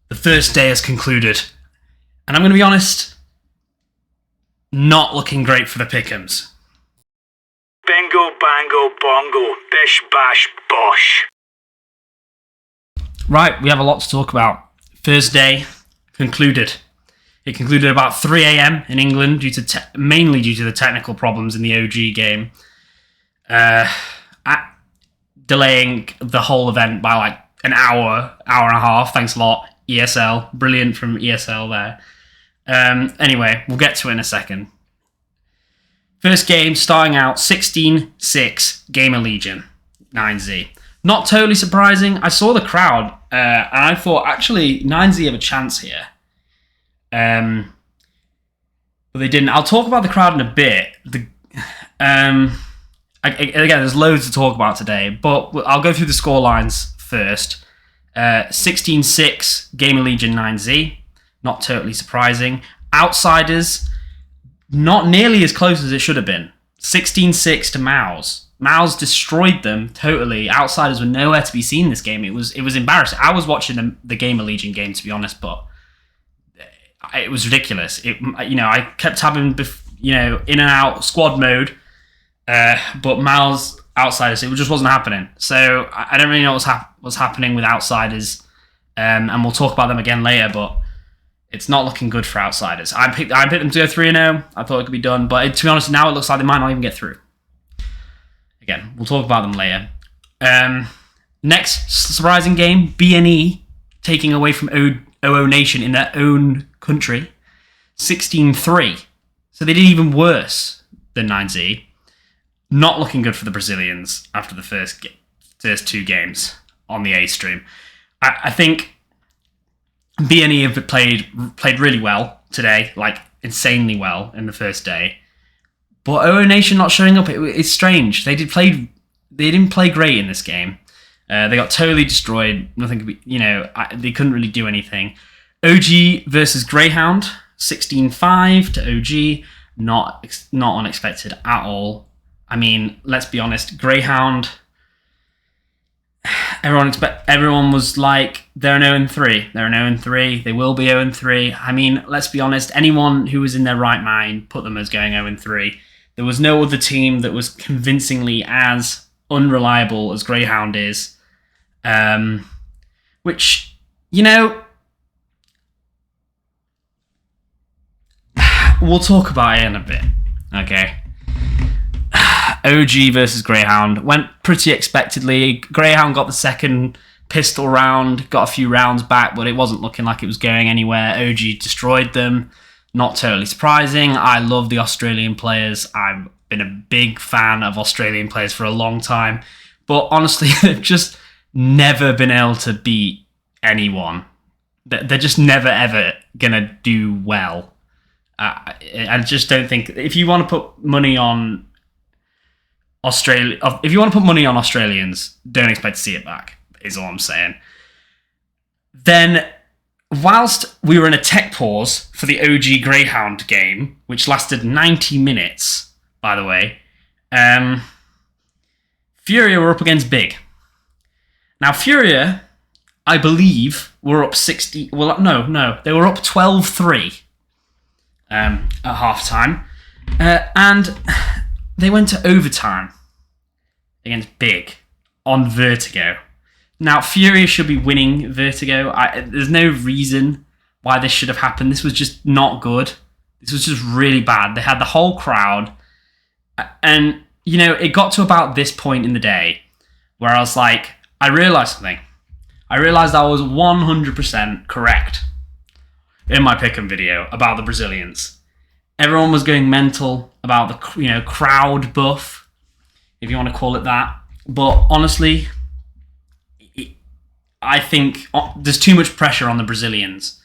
The first day has concluded. And I'm going to be honest, not looking great for the pickems. Bingo, bango, bongo, bish, bash, bosh. Right, we have a lot to talk about. First day concluded. It concluded about 3 a.m. in England, mainly due to the technical problems in the OG game. Delaying the whole event by like an hour and a half. Thanks a lot, ESL. Brilliant from ESL there. Anyway, we'll get to it in a second. First game, starting out 16-6, Gamer Legion, HainZz. Not totally surprising. I saw the crowd, and I thought, actually, HainZz have a chance here. But they didn't. I'll talk about the crowd in a bit. Again, there's loads to talk about today, but I'll go through the scorelines first. 16-6, Gamer Legion, HainZz. Not totally surprising. Outsiders, not nearly as close as it should have been. 16-6 to MAUs. MAUs destroyed them totally. Outsiders were nowhere to be seen this game. It was embarrassing. I was watching the Gamer Legion game, to be honest, but it was ridiculous. I kept having in and out squad mode, but MAUs, outsiders, it just wasn't happening. So I don't really know what's happening with outsiders, and we'll talk about them again later, but it's not looking good for outsiders. I picked them to go 3-0. I thought it could be done, but to be honest, now it looks like they might not even get through. Again, we'll talk about them later. Next surprising game, BNE taking away from OO Nation in their own country, 16-3. So they did even worse than HainZz. Not looking good for the Brazilians after the first two games on the A stream. I think BNE have played really well today, like insanely well in the first day. But OO Nation not showing up, it's strange. They didn't play great in this game. They got totally destroyed. Nothing could be, they couldn't really do anything. OG versus Grayhound, 16-5 to OG. Not unexpected at all. I mean, let's be honest, Grayhound, everyone was like, they're an 0-3. They're an 0-3. They will be 0-3. I mean, let's be honest, anyone who was in their right mind put them as going 0-3. There was no other team that was convincingly as unreliable as Grayhound is. Which, we'll talk about it in a bit. Okay. OG versus Grayhound went pretty expectedly. Grayhound got the second pistol round, got a few rounds back, but it wasn't looking like it was going anywhere. OG destroyed them. Not totally surprising. I love the Australian players. I've been a big fan of Australian players for a long time. But honestly, they've just never been able to beat anyone. They're just never, ever going to do well. I just don't think... If you want to put money on Australians, don't expect to see it back, is all I'm saying. Then, whilst we were in a tech pause for the OG Grayhound game, which lasted 90 minutes, by the way, Furia were up against Big. Now, Furia, I believe, were up 60... Well, no. They were up 12-3 at halftime. And they went to overtime against Big on Vertigo. Now, Furia should be winning Vertigo. There's no reason why this should have happened. This was just not good. This was just really bad. They had the whole crowd. And, it got to about this point in the day where I was like, I realised something. I realised I was 100% correct in my pick'em video about the Brazilians. Everyone was going mental about the crowd buff, if you want to call it that. But honestly, I think there's too much pressure on the Brazilians.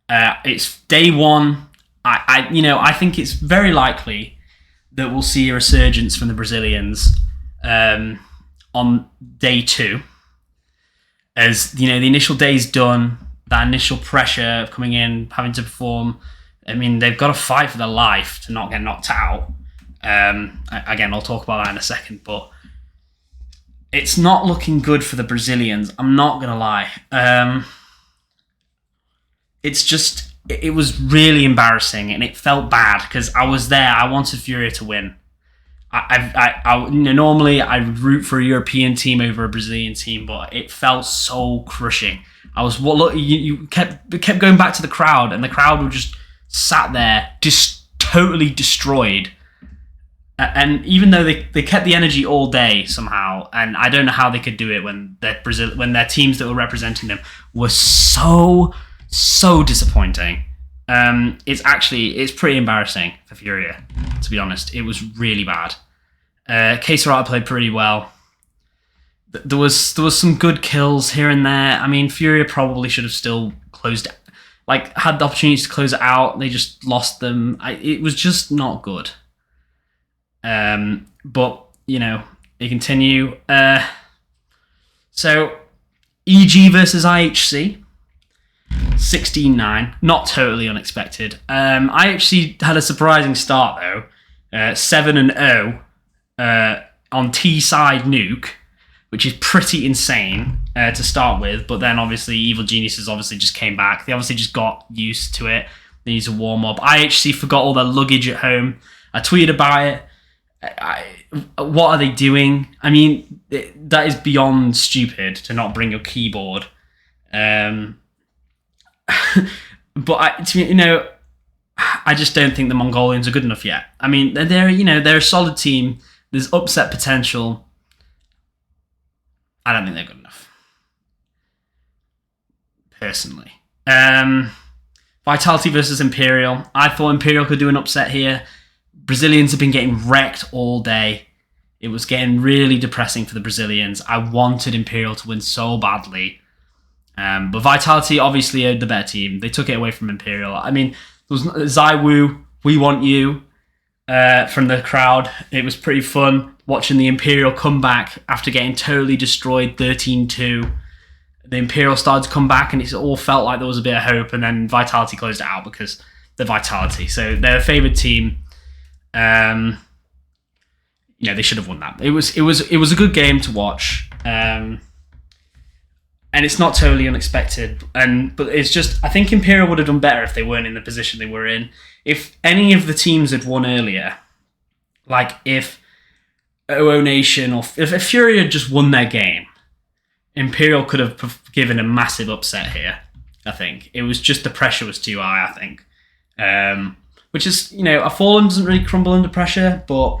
It's day one. I think it's very likely that we'll see a resurgence from the Brazilians on day two. As the initial day's done, that initial pressure of coming in, having to perform. I mean, they've got to fight for their life to not get knocked out. Again, I'll talk about that in a second, but it's not looking good for the Brazilians. I'm not going to lie. it was really embarrassing, and it felt bad because I was there. I wanted Furia to win. Normally I would root for a European team over a Brazilian team, but it felt so crushing. You kept going back to the crowd, and the crowd were just sat there, just totally destroyed. And even though they kept the energy all day somehow, and I don't know how they could do it when their teams that were representing them were so disappointing. It's pretty embarrassing for Furia, to be honest. It was really bad. K-Serata played pretty well. There was some good kills here and there. I mean, Furia probably should have still had the opportunity to close it out. They just lost them. It was just not good. But they continue. So EG versus IHC. 16-9, not totally unexpected. IHC had a surprising start though, 7-0 on T side nuke, which is pretty insane to start with. But then obviously Evil Geniuses obviously just came back. They obviously just got used to it. They need to warm up. IHC forgot all their luggage at home. I tweeted about it. What are they doing? I mean, that is beyond stupid to not bring your keyboard. But I just don't think the Mongolians are good enough yet. I mean, they're a solid team. There's upset potential. I don't think they're good enough, personally. Vitality versus Imperial. I thought Imperial could do an upset here. Brazilians have been getting wrecked all day. It was getting really depressing for the Brazilians. I wanted Imperial to win so badly. But Vitality obviously are the better team. They took it away from Imperial. I mean, there was Zaiwu, We Want You from the crowd. It was pretty fun watching the Imperial come back after getting totally destroyed 13-2. The Imperial started to come back, and it all felt like there was a bit of hope, and then Vitality closed it out because they're Vitality. So they're a favoured team. They should have won that. It was a good game to watch. And it's not totally unexpected. But it's just, I think Imperial would have done better if they weren't in the position they were in. If any of the teams had won earlier, like if OO Nation or if Fury had just won their game, Imperial could have given a massive upset here, I think. It was just the pressure was too high, I think. Which is, a Fallen doesn't really crumble under pressure, but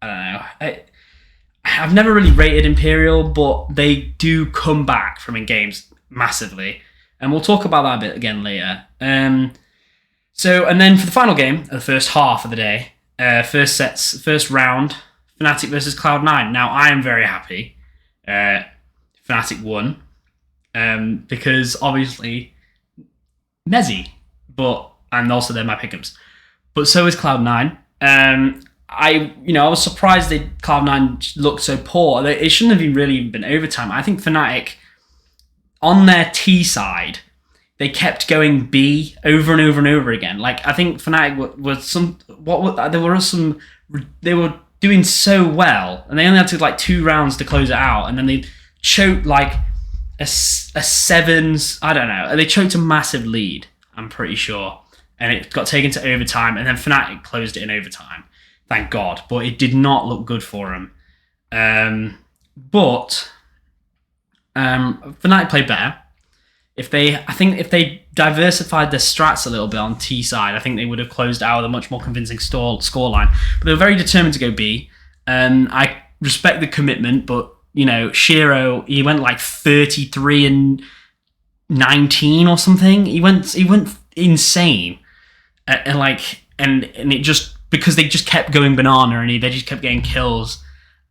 I don't know. I've never really rated Imperial, but they do come back from in games massively. And we'll talk about that a bit again later. And then for the final game, the first half of the day, first round, Fnatic versus Cloud9. Now, I am very happy Fnatic won, because obviously Mezzy, and also they're my pickems. But so is Cloud9. I was surprised that Cloud9 looked so poor. It shouldn't have really been overtime. I think Fnatic, on their T side, they kept going B over and over and over again. Like, I think Fnatic they were doing so well, and they only had to 2 rounds to close it out, and then they choked a sevens. I don't know. They choked a massive lead, I'm pretty sure, and it got taken to overtime, and then Fnatic closed it in overtime. Thank God, but it did not look good for them. But Fnatic played better. If they diversified their strats a little bit on T side, I think they would have closed out with a much more convincing scoreline. But they were very determined to go B. I respect the commitment, but Shiro, he went 33-19 or something. He went insane, and it just, because they just kept going banana and they just kept getting kills.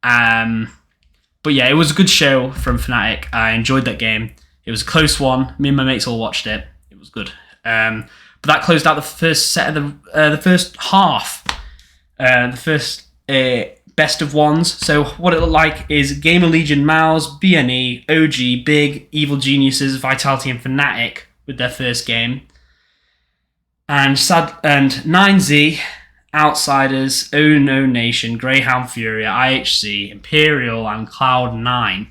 But yeah, it was a good show from Fnatic. I enjoyed that game. It was a close one. Me and my mates all watched it. It was good. But that closed out the first set of the first half. The first best of ones. So what it looked like is Gamer Legion, Mouse, BNE, OG, Big, Evil Geniuses, Vitality, and Fnatic with their first game. And HainZz, Outsiders, OO Nation, Grayhound Furia, IHC, Imperial, and Cloud9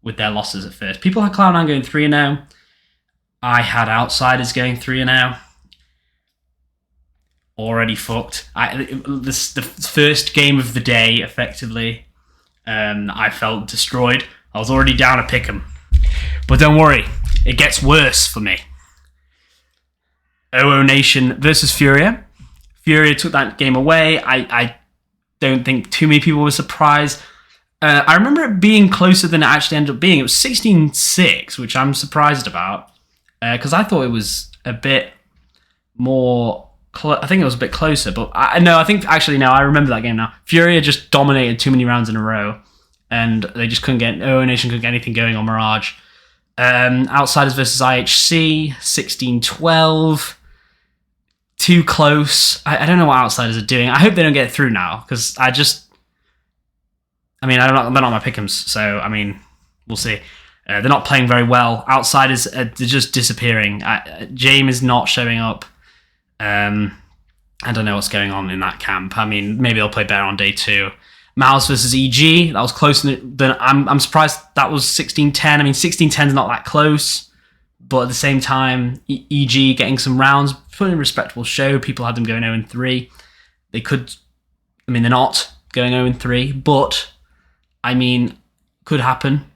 with their losses at first. People had Cloud9 going 3-0. I had Outsiders going 3-0. Already fucked. The first game of the day, effectively, I felt destroyed. I was already down a pick'em. But don't worry, it gets worse for me. OO Nation versus Furia. Furia took that game away. I don't think too many people were surprised. I remember it being closer than it actually ended up being. It was 16-6, which I'm surprised about, because I thought it was a bit more... I think it was a bit closer, but I remember that game now. Furia just dominated too many rounds in a row, and they just couldn't get... OO Nation couldn't get anything going on Mirage. Outsiders versus IHC, 16-12. Too close. I don't know what Outsiders are doing. I hope they don't get through now, because they're not my pickems, so, we'll see. They're not playing very well. Outsiders, they're just disappearing. James is not showing up. I don't know what's going on in that camp. Maybe they'll play better on day 2. Mouse versus EG, that was closer than... I'm surprised that was 16-10. 16-10 is not that close, but at the same time, EG getting some rounds, putting in a respectable show. People had them going 0-3. They could... they're not going 0-3, but, could happen.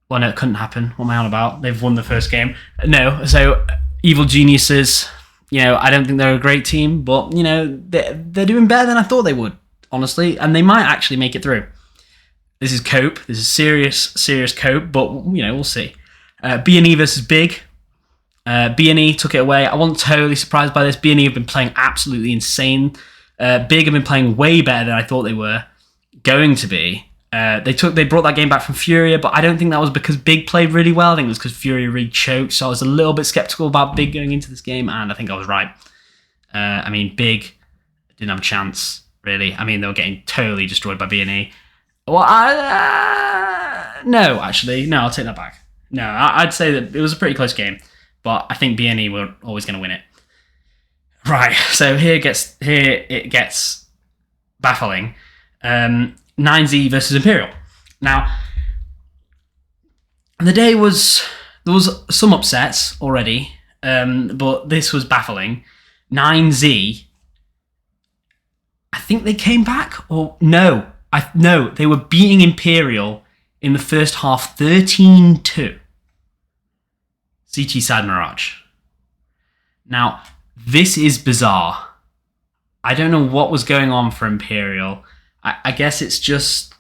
Well, no, it couldn't happen. What am I on about? They've won the first game. No, so Evil Geniuses, I don't think they're a great team, but, they're doing better than I thought they would, honestly, and they might actually make it through. This is Cope. This is serious Cope, but, we'll see. B&E versus Big. B&E took it away. I wasn't totally surprised by this. B&E have been playing absolutely insane. Big have been playing way better than I thought they were going to be. They brought that game back from Furia, but I don't think that was because Big played really well. I think it was because Furia really choked, so I was a little bit skeptical about Big going into this game, and I think I was right. Big didn't have a chance, really. They were getting totally destroyed by B&E. Well, no, I'll take that back. No, I'd say that it was a pretty close game, but I think B&E were always going to win it. Right, so here it gets baffling. HainZz versus Imperial. Now, there was some upsets already, but this was baffling. HainZz, I think they came back, or no, they were beating Imperial in the first half 13-2. CT side Mirage. Now, this is bizarre. I don't know what was going on for Imperial. I guess it's just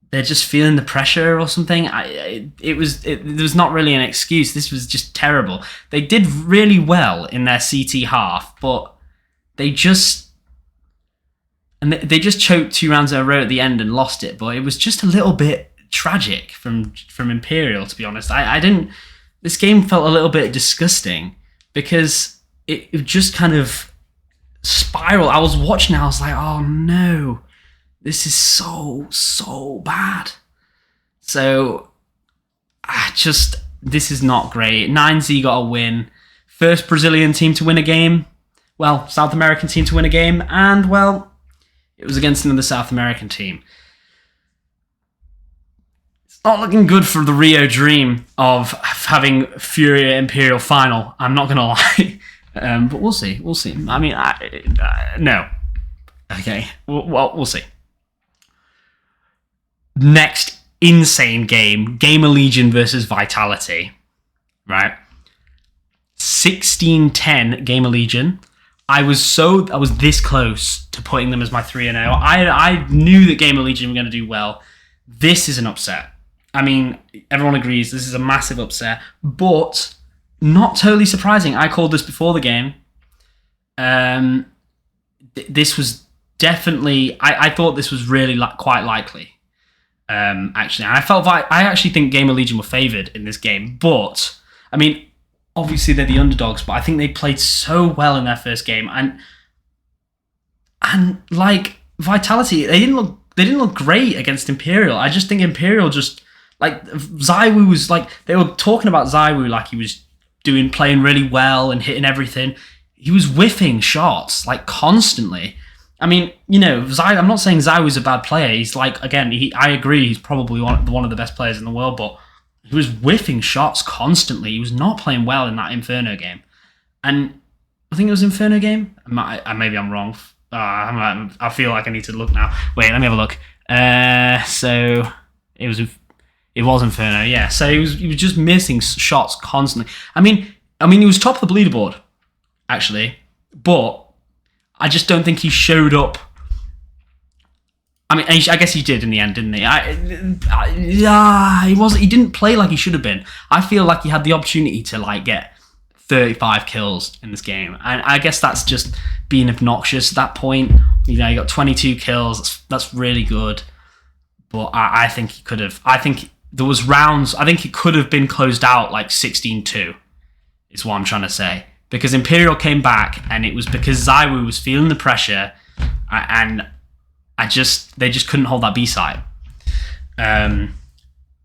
they're just feeling the pressure or something. There was not really an excuse. This was just terrible. They did really well in their CT half, but they just choked 2 rounds in a row at the end and lost it. But it was just a little bit tragic from Imperial, to be honest. This game felt a little bit disgusting because it just kind of spiraled. I was watching it, I was like, oh no. This is so bad. So, this is not great. HainZz got a win. First Brazilian team to win a game. Well, South American team to win a game. And, well, it was against another South American team. It's not looking good for the Rio dream of having Furia Imperial final. I'm not going to lie. But we'll see. No. Okay. Well, we'll see. Next insane game, Gamer Legion versus Vitality, right? 16-10 Gamer Legion. I was this close to putting them as my 3-0. I knew that Gamer Legion were going to do well. This is an upset. Everyone agrees this is a massive upset, but not totally surprising. I called this before the game. This was definitely... I thought this was really quite likely. Actually, and I actually think Gamer Legion were favoured in this game, but obviously they're the underdogs, but I think they played so well in their first game, and like Vitality, they didn't look great against Imperial. I just think Imperial just ZywOo was they were talking about ZywOo like he was playing really well and hitting everything. He was whiffing shots constantly. I'm not saying ZywOo's a bad player. He's I agree, he's probably one of the best players in the world, but He was whiffing shots constantly. He was not playing well in that Inferno game. And I think it was Inferno game. Maybe I'm wrong. I feel like I need to look now. Wait, let me have a look. So it was Inferno. Yeah. So he was just missing shots constantly. I mean, he was top of the leaderboard, actually, but I just don't think he showed up. I mean, I guess he did in the end, didn't he? He didn't play like he should have been. I feel like he had the opportunity to like get 35 kills in this game, and I guess that's just being obnoxious at that point. You know, he got 22 kills. That's really good, but I think he could have. I think there was rounds. I think it could have been closed out like 16-2. Is what I'm trying to say, because Imperial came back, and it was because ZywOo was feeling the pressure, and they just couldn't hold that B side.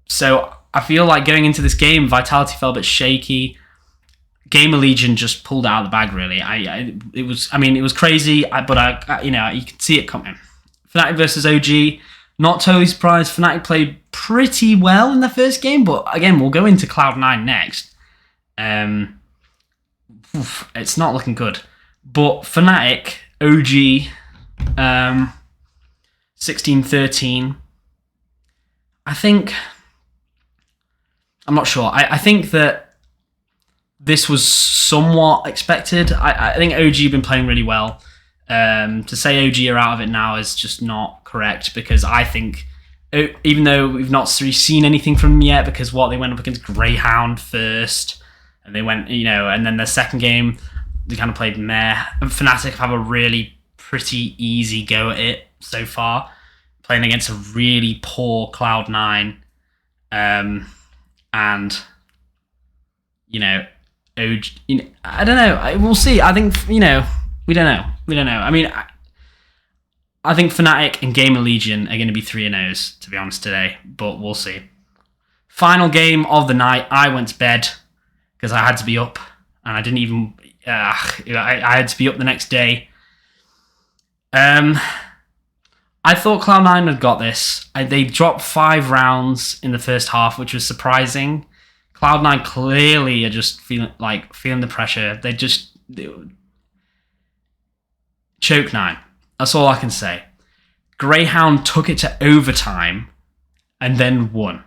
So I feel like going into this game, Vitality felt a bit shaky. Gamer Legion just pulled it out of the bag, really. It was crazy, but you can see it coming. Fnatic versus OG, not totally surprised. Fnatic played pretty well in their first game, but again, we'll go into Cloud9 next. It's not looking good. But Fnatic, OG, 16-13. I'm not sure. I think that this was somewhat expected. I think OG have been playing really well. To say OG are out of it now is just not correct, because I think, even though we've not really seen anything from them yet, because they went up against Grayhound first, and they went, and then their second game, they kind of played meh. And Fnatic have a really pretty easy go at it so far, playing against a really poor Cloud9, and OG, I don't know. We'll see. I think we don't know. I mean, I think Fnatic and Gamer Legion are going to be 3-0s, to be honest, today, but we'll see. Final game of the night. I went to bed because I had to be up, and I didn't even. I had to be up the next day. I thought Cloud9 had got this. They dropped 5 rounds in the first half, which was surprising. Cloud9 clearly are just feeling the pressure. Choke 9. That's all I can say. Grayhound took it to overtime and then won.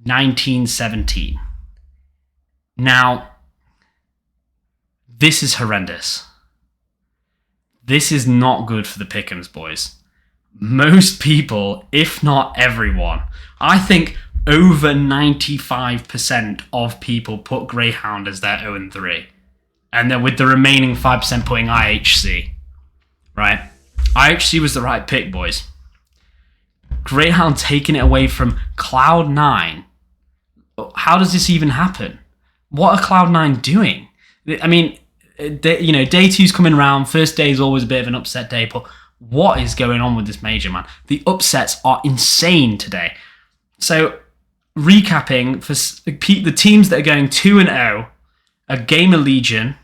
19-17. Now, this is horrendous. This is not good for the pickems, boys. Most people, if not everyone, I think over 95% of people put Grayhound as their 0-3. And then with the remaining 5% putting IHC. Right? IHC was the right pick, boys. Grayhound taking it away from Cloud9. How does this even happen? What are Cloud9 doing? I mean, day 2's coming around. First day is always a bit of an upset day, but what is going on with this major, man? The upsets are insane today. So, recapping, for the teams that are going 2-0 are Gamer Legion,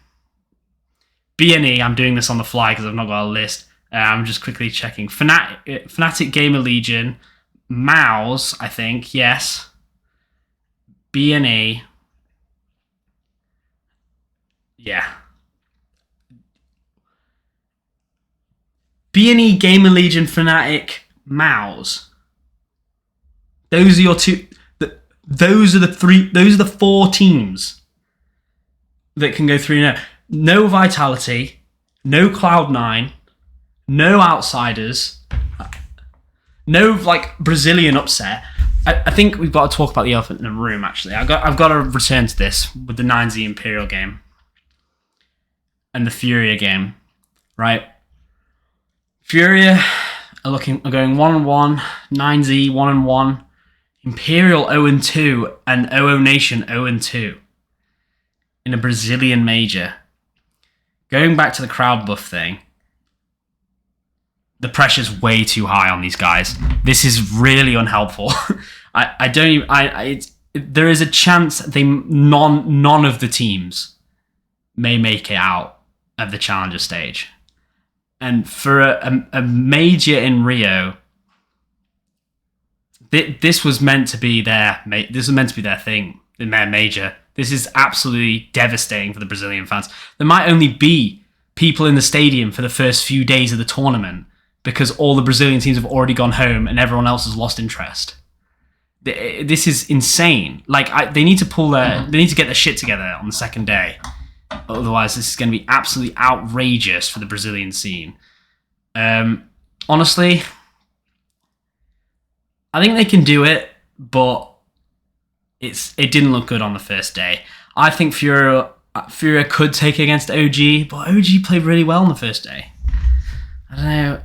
BNE. I'm doing this on the fly because I've not got a list. I'm just quickly checking. Fnatic, Gamer Legion, MOUZ, I think, yes. BNE. Yeah. BNE, Gamer Legion, Fnatic, MOUZ. Those are your two. Those are the 4 teams that can go 3-0. No Vitality, no Cloud9, no Outsiders, no Brazilian upset. I think we've got to talk about the elephant in the room. Actually, I've got to return to this with the HainZz Imperial game and the Furia game, right? Furia are going 1-1, HainZz 1-1, Imperial 0-2, and OO Nation 0-2 in a Brazilian major. Going back to the crowd buff thing, the pressure's way too high on these guys. This is really unhelpful. There is a chance none of the teams may make it out of the challenger stage. And for a major in Rio, This was meant to be their thing in their major. This is absolutely devastating for the Brazilian fans. There might only be people in the stadium for the first few days of the tournament because all the Brazilian teams have already gone home and everyone else has lost interest. This is insane. Like, they need to they need to get their shit together on the second day. Otherwise, this is going to be absolutely outrageous for the Brazilian scene. Honestly, I think they can do it, but it didn't look good on the first day. I think Furia could take against OG, but OG played really well on the first day. I don't know.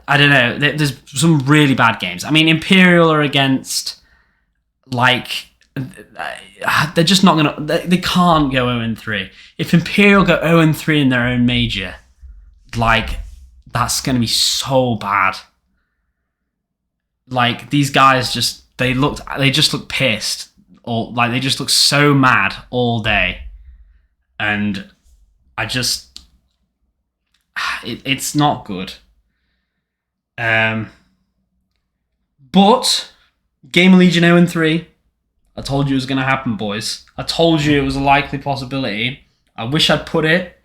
I don't know. There's some really bad games. I mean, Imperial are against, like, they're just not gonna. They can't go 0-3. If Imperial go 0-3 in their own major, like, that's gonna be so bad. Like, these guys they just look pissed, or like they just look so mad all day, and it's not good. But Gamer Legion 0-3. I told you it was going to happen, boys. I told you it was a likely possibility. I wish I'd put it.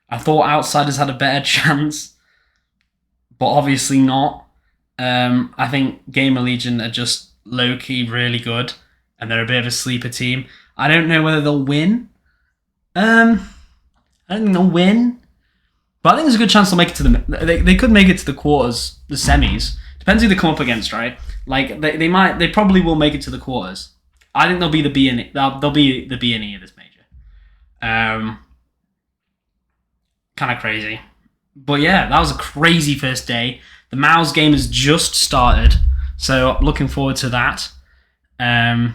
I thought Outsiders had a better chance, but obviously not. I think Gamer Legion are just low-key really good, and they're a bit of a sleeper team. I don't know whether they'll win. I don't think they'll win, but I think there's a good chance they'll make it to they could make it to the quarters, the semis. Depends who they come up against, right? Like, they probably will make it to the quarters. I think they'll be the B and E. They'll be the B and E of this major. Kind of crazy, but yeah, that was a crazy first day. The Mouse game has just started, so I'm looking forward to that. And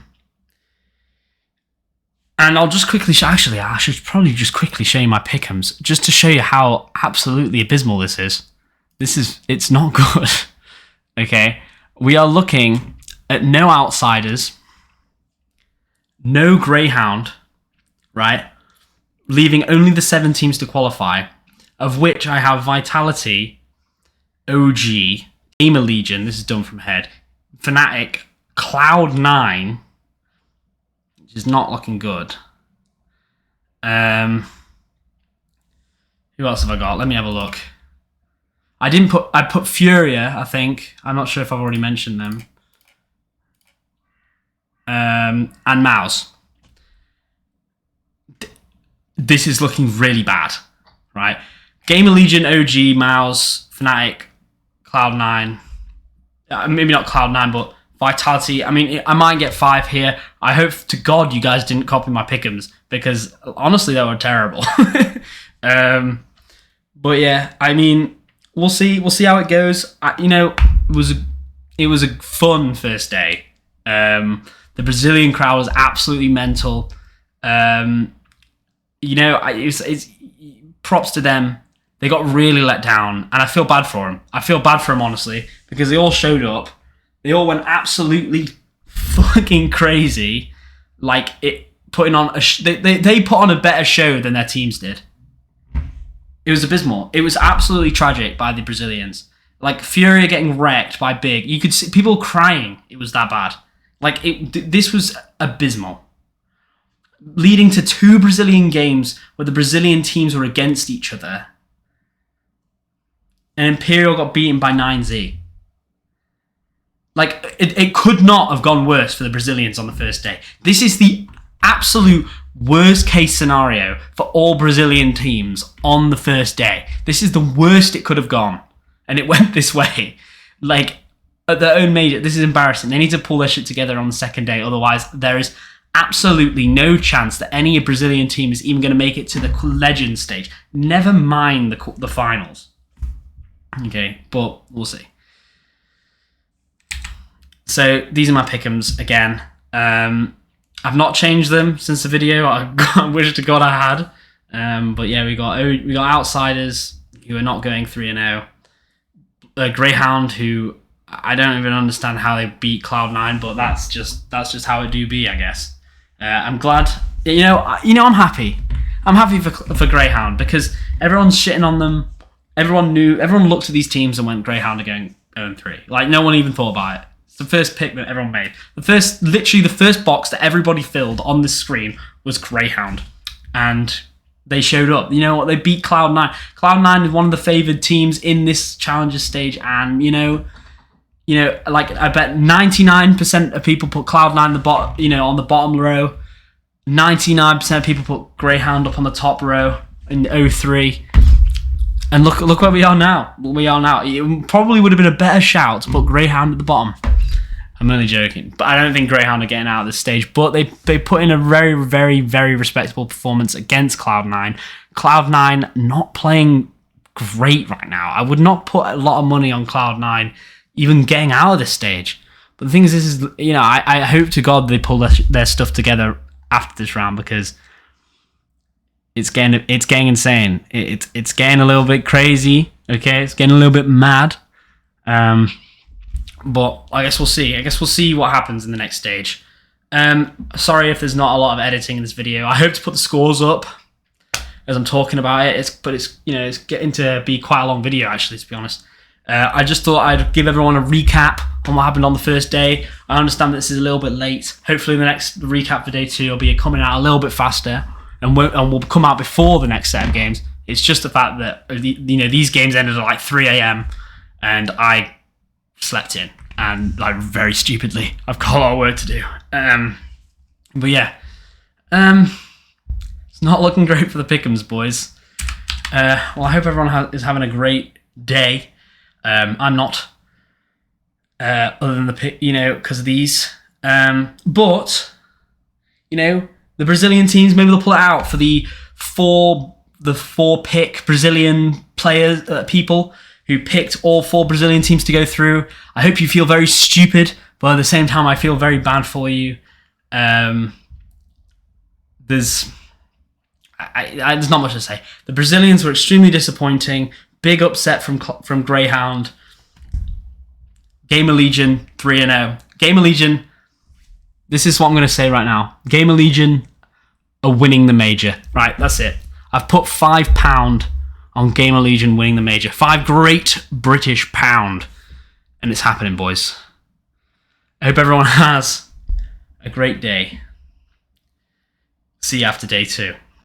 I'll just quickly actually, I should probably just quickly show you my pickems, just to show you how absolutely abysmal this is. It's not good. Okay, we are looking at no Outsiders, no Grayhound, right? Leaving only the 7 teams to qualify, of which I have Vitality, OG, Gamer Legion, this is done from head, Fnatic, Cloud9, which is not looking good. Who else have I got? Let me have a look. I put Furia, I think. I'm not sure if I've already mentioned them. And Mouse. This is looking really bad, right? Gamer Legion, OG, Mouse, Fnatic, Cloud9. Maybe not Cloud9, but Vitality. I mean, I might get 5 here. I hope to God you guys didn't copy my pickems, because honestly, they were terrible. But yeah, I mean, we'll see how it goes. It was a fun first day. The Brazilian crowd was absolutely mental. It's props to them. They got really let down, and I feel bad for them. Honestly, because they all showed up. They all went absolutely fucking crazy. Like, putting on they put on a better show than their teams did. It was abysmal. It was absolutely tragic by the Brazilians. Like, Furia getting wrecked by Big. You could see people crying. It was that bad. Like, this was abysmal. Leading to 2 Brazilian games where the Brazilian teams were against each other. And Imperial got beaten by HainZz. Like, it could not have gone worse for the Brazilians on the first day. This is the absolute worst case scenario for all Brazilian teams on the first day. This is the worst it could have gone. And it went this way. Like, at their own major, this is embarrassing. They need to pull their shit together on the second day. Otherwise, there is absolutely no chance that any Brazilian team is even going to make it to the Legends stage. Never mind the finals. Okay, but we'll see. So these are my pickems again. I've not changed them since the video. I wish to God I had. But yeah, we got Outsiders who are not going 3-0. Grayhound, who I don't even understand how they beat Cloud9, but that's just how it do be, I guess. I'm glad. I'm happy. I'm happy for Grayhound, because everyone's shitting on them. Everyone looked at these teams and went, Grayhound are going 0-3. Like, no one even thought about it. It's the first pick that everyone made. Literally the first box that everybody filled on this screen was Grayhound. And they showed up. You know what? They beat Cloud9. Cloud9 is one of the favoured teams in this Challenger stage. And, like I bet 99% of people put Cloud9 on the bottom row. 99% of people put Grayhound up on the top row in 03. And look where we are now. It probably would have been a better shout to put Grayhound at the bottom. I'm only joking. But I don't think Grayhound are getting out of this stage. But they put in a very, very, very respectable performance against Cloud9. Cloud9 not playing great right now. I would not put a lot of money on Cloud9 even getting out of this stage. But the thing is, I hope to God they pull their stuff together after this round, because it's getting insane. It's getting a little bit crazy. Okay, it's getting a little bit mad. But I guess we'll see. I guess we'll see what happens in the next stage. Sorry if there's not a lot of editing in this video. I hope to put the scores up as I'm talking about it. It's getting to be quite a long video, actually, to be honest. I just thought I'd give everyone a recap on what happened on the first day. I understand that this is a little bit late. Hopefully the next recap for day 2 will be coming out a little bit faster and will come out before the next set of games. It's just the fact that these games ended at like 3 a.m. and I slept in, and like very stupidly. I've got a lot of work to do. But yeah, it's not looking great for the pickems, boys. Well, I hope everyone is having a great day. I'm not, other than because of these. But the Brazilian teams, maybe they'll pull it out for the four pick Brazilian players, people who picked all 4 Brazilian teams to go through. I hope you feel very stupid, but at the same time, I feel very bad for you. There's not much to say. The Brazilians were extremely disappointing. Big upset from Grayhound. Gamer Legion 3-0. Gamer Legion, this is what I'm going to say right now. Gamer Legion are winning the major. Right, that's it. I've put £5 on Gamer Legion winning the major. 5 great British pound. And it's happening, boys. I hope everyone has a great day. See you after day 2.